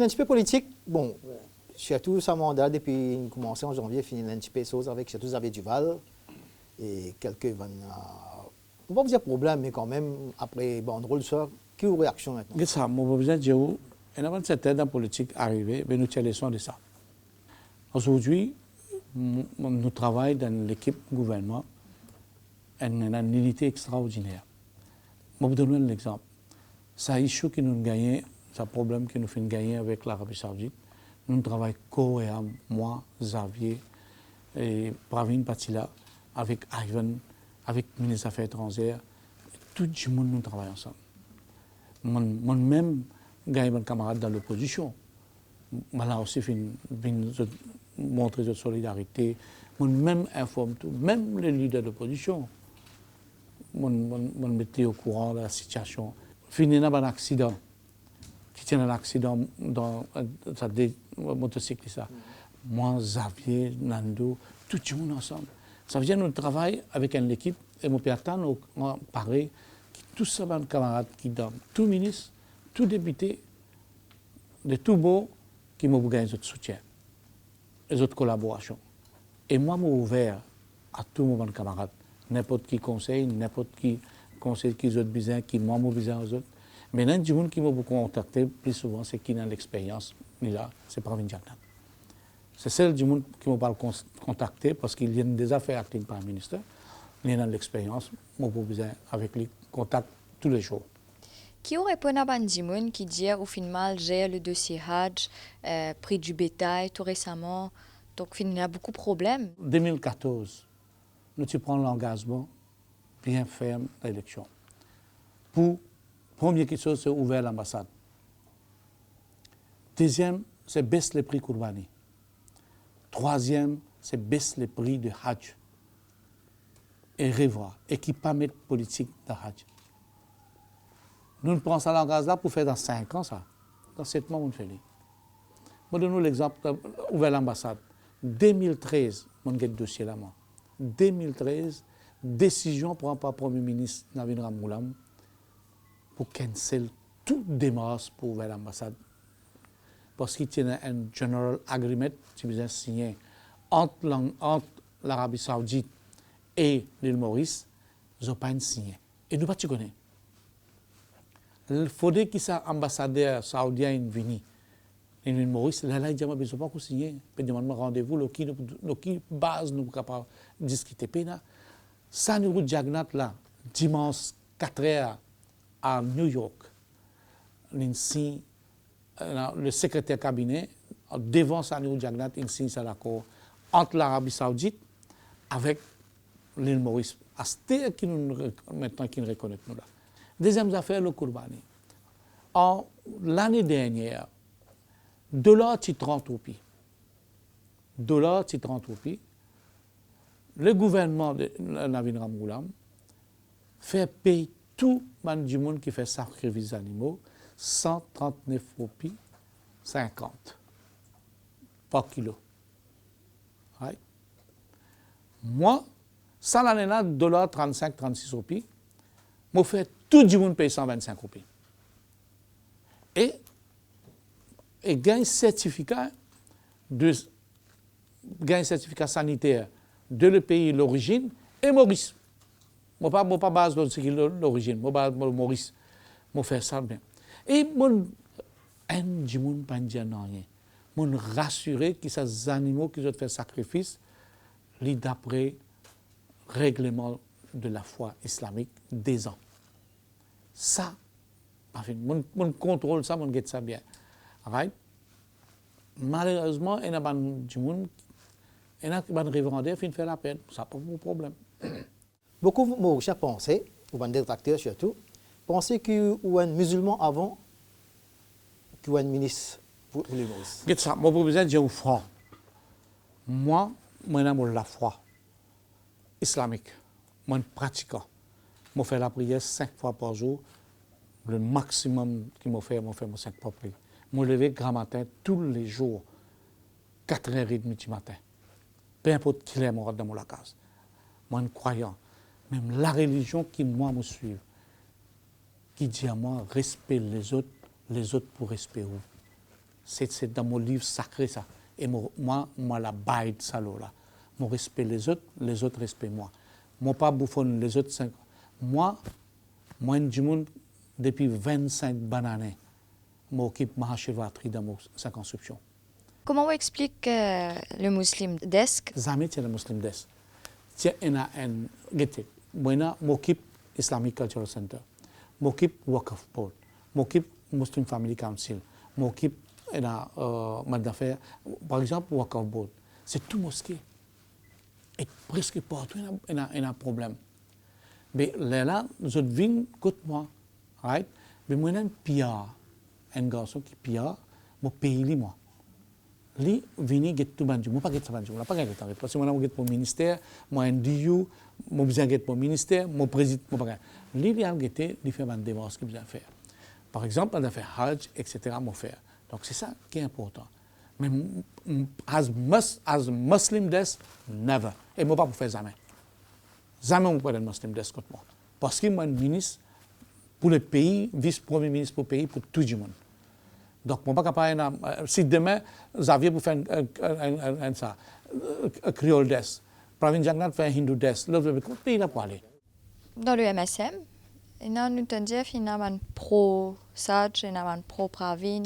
un petit peu politique, bon, surtout sa mandat depuis il commencé en janvier, fini un petit peu chose avec surtout Xavier Duval et quelques on va pas vous dire problème, mais quand même, après, bon, drôle de ça, quelle réaction maintenant? C'est ça, mon besoin de dire, et avant cette aide en politique arrivée, nous tirons leçon de ça. Aujourd'hui, nous travaillons dans l'équipe gouvernement, une unité extraordinaire. Je vais vous donner un exemple. Ça issue que nous gagnons, c'est un problème que nous faisons gagner avec l'Arabie Saoudite. Nous travaillons coréen, moi, Xavier, et Pravin Patila, avec Ivan, avec le ministre des Affaires étrangères. Tout le monde nous travaille ensemble. Moi-même, j'ai un camarade dans l'opposition. Là aussi, je montrer de solidarité. Moi-même informe tout, même les leaders de l'opposition. Moi, mettais au courant de la situation. Fini dans un accident. Qui tient un accident dans sa motocycle. Ça. Moi, Xavier, Nando, tout le monde ensemble. Ça veut dire que nous travaillons avec une équipe et mon père, nous pareil, tous ces camarades qui donnent, tout ministre, tout député, de tout beau, qui m'ont gagné notre soutien, les autres collaborations. Et moi, je suis ouvert à tout mon camarade, n'importe qui conseil qui ont besoin, qui m'ont besoin aux autres. Mais l'un des gens qui m'ont contacté plus souvent, c'est qui a l'expérience, là, c'est Pravin Jagnat. C'est celle du monde qui m'a contacté parce qu'il y a des affaires avec le Prime Ministre. Il y a l'expérience, moi, j'ai besoin avec lui, contact tous les jours. Qui aurait répond à Bandimoun qui dit au final gère le dossier Hajj, prix du bétail tout récemment. Donc il y a beaucoup de problèmes. En 2014, nous prenons l'engagement bien ferme de l'élection. Pour première chose, c'est ouvrir l'ambassade. Deuxième, c'est baisser les prix Kourbani. Troisième, c'est baisser les prix de Hajj. Et revoir, et qui pas mettre politique de Hajj. Nous prenons ça l'engagement pour faire dans 5 ans ça. Dans 7 mois, on fait. Je donne l'exemple ouvert l'ambassade. 2013, mon dossier là. 2013, décision prend par le Premier ministre Navin Ramgoolam pour cancel toute démarche pour ouvrir l'ambassade. Parce qu'il y a un general agreement qui est signé entre l'Arabie Saoudite et l'île Maurice, ils n'ont pas signé. Et nous, pas tu connais. Il faudrait que ça ambassadeur saoudien vienne en l'île Maurice, là, il dit, ils n'ont pas signé. Ils demandent rendez-vous, qui base nous capable de discuter. Ça, nous Jagnat là, dimanche 4h à New York, le secrétaire cabinet, devant Sanirou Jagnat, il signe l'accord entre l'Arabie Saoudite avec l'île Maurice. C'est qui nous maintenant qui nous reconnaît nous là. Deuxième affaire, le Kourbani. L'année dernière, dollar 30 roupies. Dollar 30 roupies. Le gouvernement de Navin Ramgoolam fait payer tout le monde qui fait sacrifice des animaux 139 roupies 50 par kilo. Right? Moi, ça l'année-là, dollar 35-36 roupies, je fais tout le monde paye 125 roupies. Et gagne certificat sanitaire de le pays l'origine et Maurice. Je ne pas base l'origine, je base Maurice. Je fais ça bien. Et je ne pas dire rien. Je rassurer que ces animaux qui ont fait sacrifice, d'après le règlement de la foi islamique des ans. Ça, mon contrôle ça, mon guette ça bien. Right? Malheureusement, il y a des gens qui ont des revendeurs qui font la peine. Ça pas de problème. Beaucoup de gens pensent, ou des détracteurs surtout, pensent qu'il y a un musulman avant qu'il y a un ministre pour les Maurice. Guette ça, moi, vous besoin de dire franc. Moi, j'aime la foi islamique. Moi, pratiquant. Je fais la prière 5 fois par jour. Le maximum qu'il m'a fait 5 fois par jour. Je me lève grand matin tous les jours, 4h30 du matin. Peu importe qui est mort dans la case. Moi, un croyant, même la religion qui moi me suit, qui dit à moi, respecte les autres pour respecter vous. C'est dans mon livre sacré, ça. Et moi, la baille de ça, là. Mon respect les autres respectent moi. Moi, pas bouffonne les autres 5. Moi, du monde, depuis 25 bonnes années, je m'occupe de ma chevalerie dans ma circonscription. Comment on explique le Muslim Desk? Jamais c'est le Muslim Desk. C'est moi, m'occupe Islamic Cultural Center, m'occupe Waqf Board, m'occupe Muslim Family Council, m'occupe d'affaires, par exemple Waqf Board. C'est tout mosquée. Et presque partout, il y a un problème. Mais là, je viens contre moi, right? Mais moi, un garçon qui pia, mon pays, moi. Lui, vini get tout bandu, moi pas get ça bandu, moi pas get ça. Parce que moi get pour ministère, moi NDU, moi besoin get pour ministère, mon président, moi pas. Lui, il a get, il fait des démarches qu'il besoin faire. Par exemple, on a fait Hajj, etc. Moi faire. Donc c'est ça qui est important. Mais as Muslim desk, never. Et moi pas pour faire jamais. Jamais on peut être Muslim desk contre moi. Parce que moi, ministre pour le pays, vice-premier ministre pour le pays, pour tout le monde. Donc, je ne peux pas capable, si demain, Xavier pour faire un créole desk, Pravin Jagnat fait un hindou desk, le pays là pour aller. Dans le MSM, nous avons un pro-Saj, nous avons un pro-Pravin,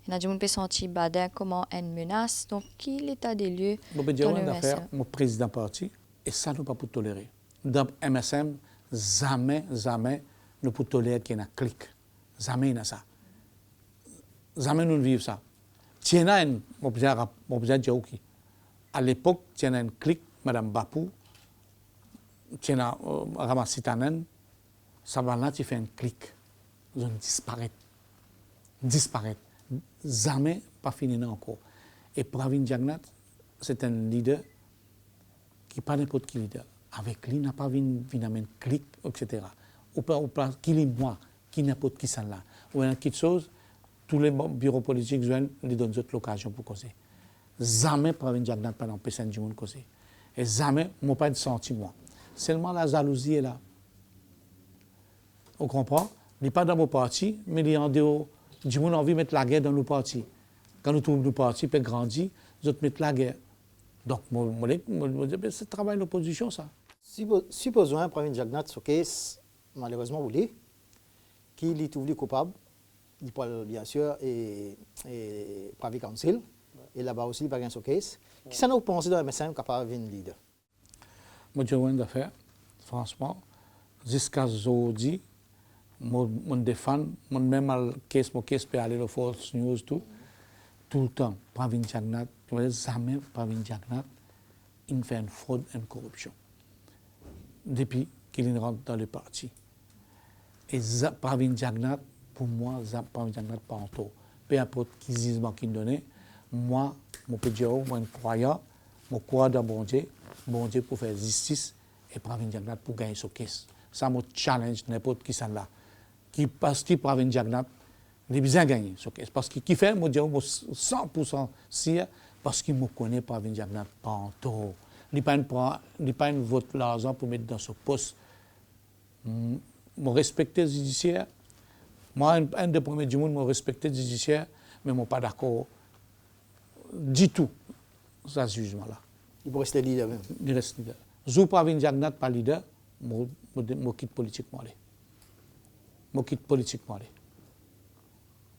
nous avons senti Badin comment une menace. Donc, qui est l'état des lieux dans le MSM? Mon président parti, et ça, nous ne pouvons pas tolérer. Dans le MSM, jamais, nous ne pouvons tolérer qu'il y ait un clic. Jamais il y a ça. Jamais nous ne vivons ça. Tiens, à l'époque, tiens un clic, Madame Bapou, tiens Ramassitanen, ça va là, tu fais un clic. Ils ont disparaître. Jamais pas fini encore. Et Pravin Jagnat, c'est un leader qui n'est pas n'importe qui leader. Avec lui, il n'a pas vu un clic, etc. Ou pas, qui est moi, qui n'importe qui ça là. Ou une petite chose, tous les bureaux politiques lui donnent l'occasion pour causer. Jamais Pravin Jagnat pas empêché du monde causer. Et jamais, moi pas de sentiment. Seulement la jalousie est là. On comprend? Il n'est pas dans mon parti, mais il est en dehors. Du monde a envie de mettre la guerre dans nos partis. Quand nous trouvons nos partis peut grandir, nous autres mettre la guerre. Donc, c'est le travail de l'opposition, ça. Supposons un Pravin Jagnat, ce case, malheureusement, vous dites, qu'il est trouvé coupable. Il parle bien sûr et Privy Council, et là-bas aussi il va gagner ce case. Qui ça nous pense dans le MSM capable de devenir leader? Moi, j'ai rien à faire, franchement. Jusqu'à aujourd'hui, mon défend, même le case peut aller au Fox News, tout le temps. Pravin Jagnat, jamais Pravin Jagnat, il fait une fraude et une corruption. Depuis qu'il rentre dans le parti. Et Pravin Jagnat, pour moi, Pravin Jagnat pas en tout. Peu importe qui jugement qu'il donne, moi, je peux dire, moi, je crois dans bon Dieu pour faire justice et Pravin Jagnat pour gagner ce case. Ça me challenge n'importe qui ça là. Parce que Pravin Jagnat, il a besoin de gagner ce case. Parce qu'il fait, je dis 100% sûr, parce qu'il me connaît Pravin Jagnat pas en tout. Il n'a pas une vote l'argent pour mettre dans ce poste. Je respecte le judiciaire. Moi, un des premiers du monde, je respecte le judiciaire, mais je ne suis pas d'accord du tout sur ce jugement-là. Il peut rester leader même. Il reste leader. Si Pravin Jagnat pas leader, je quitte politiquement. Je quitte politiquement.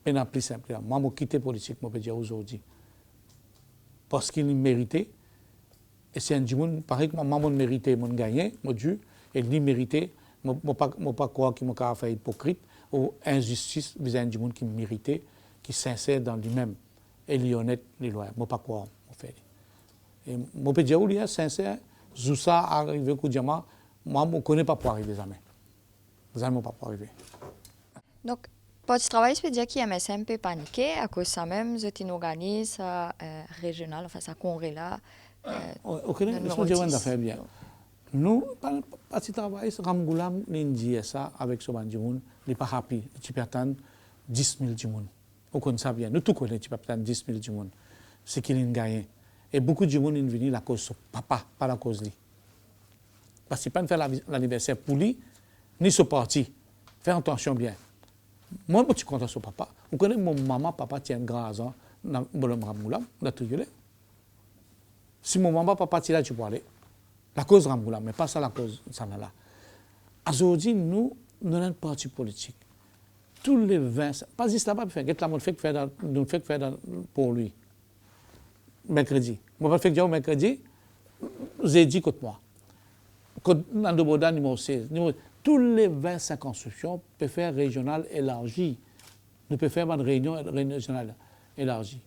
Et non plus simple. Moi, je quitte politiquement, je peux dire aujourd'hui. Parce qu'il méritait. Et c'est un du monde, pareil que moi, je mérité, je gagné, je dû, et lui mérité, je ne pas croire qu'il m'a fait hypocrite ou injustice vis-à-vis du monde qui méritait, qui sincère dans lui-même, et il est honnête, il est loyal. Je ne pas croire, je fait. Et je peux dire, il est sincère, tout ça arrive au diamant, moi, je ne connais pas pour arriver jamais. Jamais pas pour arriver. Donc, pour ce travail, je peux dire qu'il y a MSM peut paniquer, à cause de ça même, je organise ça régional, enfin ça congrès là. Ok, laisse-moi dire une affaire bien. Nous, à ce travail, Ramgoulam, nous dit ça avec ce bandit, il n'est pas happy. Tu peux attendre 10 000 du monde. On connaît ça bien. Nous tous connaissons, tu peux attendre 10 000 du monde. C'est qu'il a gagné. Et beaucoup de monde sont venus à cause de son papa, pas à cause de lui. Parce qu'il ne peut pas faire l'anniversaire pour lui, ni son parti. Fais attention bien. Moi, je suis content de son papa. Vous connaissez mon maman, papa tient un grand argent dans le Ramgoulam, dans Trigolé. Si mon maman pas parti là, tu peux aller. La cause Ramgoulam, mais pas ça la cause Sanala. Aujourd'hui, nous avons un parti politique. Tous les 20, pas juste là-bas, nous fait faire pour lui. Mercredi. Moi, pas fait que mercredi, j'ai dit contre moi. Contre Nandoboda numéro 16. Tous les 20 circonscriptions peuvent faire régional élargi. Nous pouvons faire une réunion régionale élargie.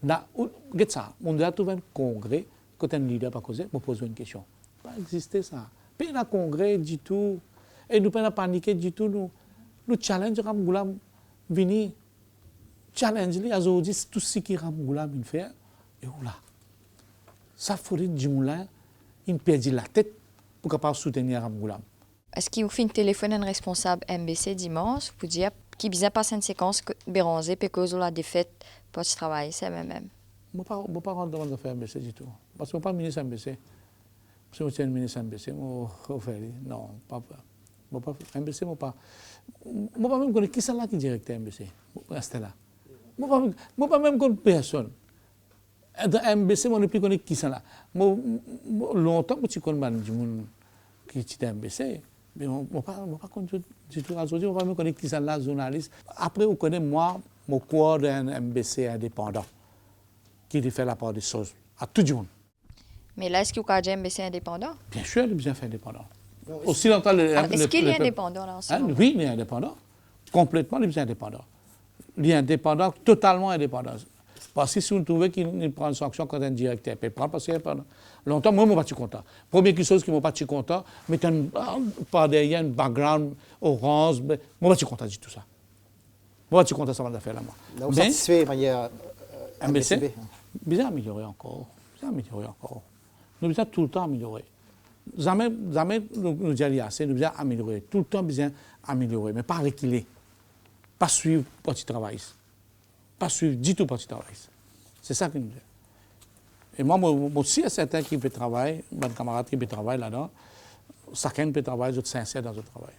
Regarde ça, on a trouvé un congrès, quand un leader pas causé, me pose une question. Pas exister ça. Pas un congrès du tout. Et nous pas paniquer du tout. Nous challenge Ramgoulam venir. Challenge les aujourd'hui tout ce qui Ramgoulam fait. Et là, ça faudrait du moulin, il perd la tête pour capable soutenir Ramgoulam. Est-ce qu'il vous fait un téléphone à un responsable MBC dimanche pour dire qu'il vient passer une séquence béronzée parce que la défaite pour ce travail, c'est même. Je ne peux pas rendre demande de faire MBC du tout. Parce que je ne suis pas ministre MBC. Si je suis un ministre MBC, je vais faire. Non, pas. MBC, je ne pas. Je ne pas même connaître qui c'est là qui est directeur MBC. Restez là. Je ne pas même connaître personne. Dans MBC, je ne plus connaître qui c'est là. Longtemps que tu connais des gens qui étaient MBC. Mais je ne pas connaître du tout. Aujourd'hui, je ne pas même connaître qui c'est là, journaliste. Après, vous connaissez moi, mon corps d'un MBC indépendant qui fait la part des choses à tout le monde. Mais là, est-ce que vous avez un MBC indépendant? Bien sûr, il est bien fait indépendant. Aussi longtemps, est-ce qu'il est indépendant là en ce moment? Oui, il est indépendant. Complètement, il est indépendant. Il est indépendant, totalement indépendant. Parce que si vous trouvez qu'il prend une sanction quand un directeur, il peut prendre parce qu'il est indépendant. Longtemps, moi, je ne suis pas content. Première chose qui ne m'a pas content, mais par derrière un background orange, je ne suis pas content de tout ça. Moi, je suis content de ça va faire là, moi. Donc, satisfait de manière MBC, bien amélioré encore. Nous devons tout le temps améliorer. Jamais nous disons assez, nous devons améliorer. Tout le temps bien améliorer, mais pas reculer. Pas suivre parti travail. Pas suivre du tout parti travail. C'est ça que nous disons. Et moi aussi, il y a certains qui peuvent travailler, mes camarades qui peuvent travailler là-dedans. Chacun peut travailler, je suis sincère dans le travail.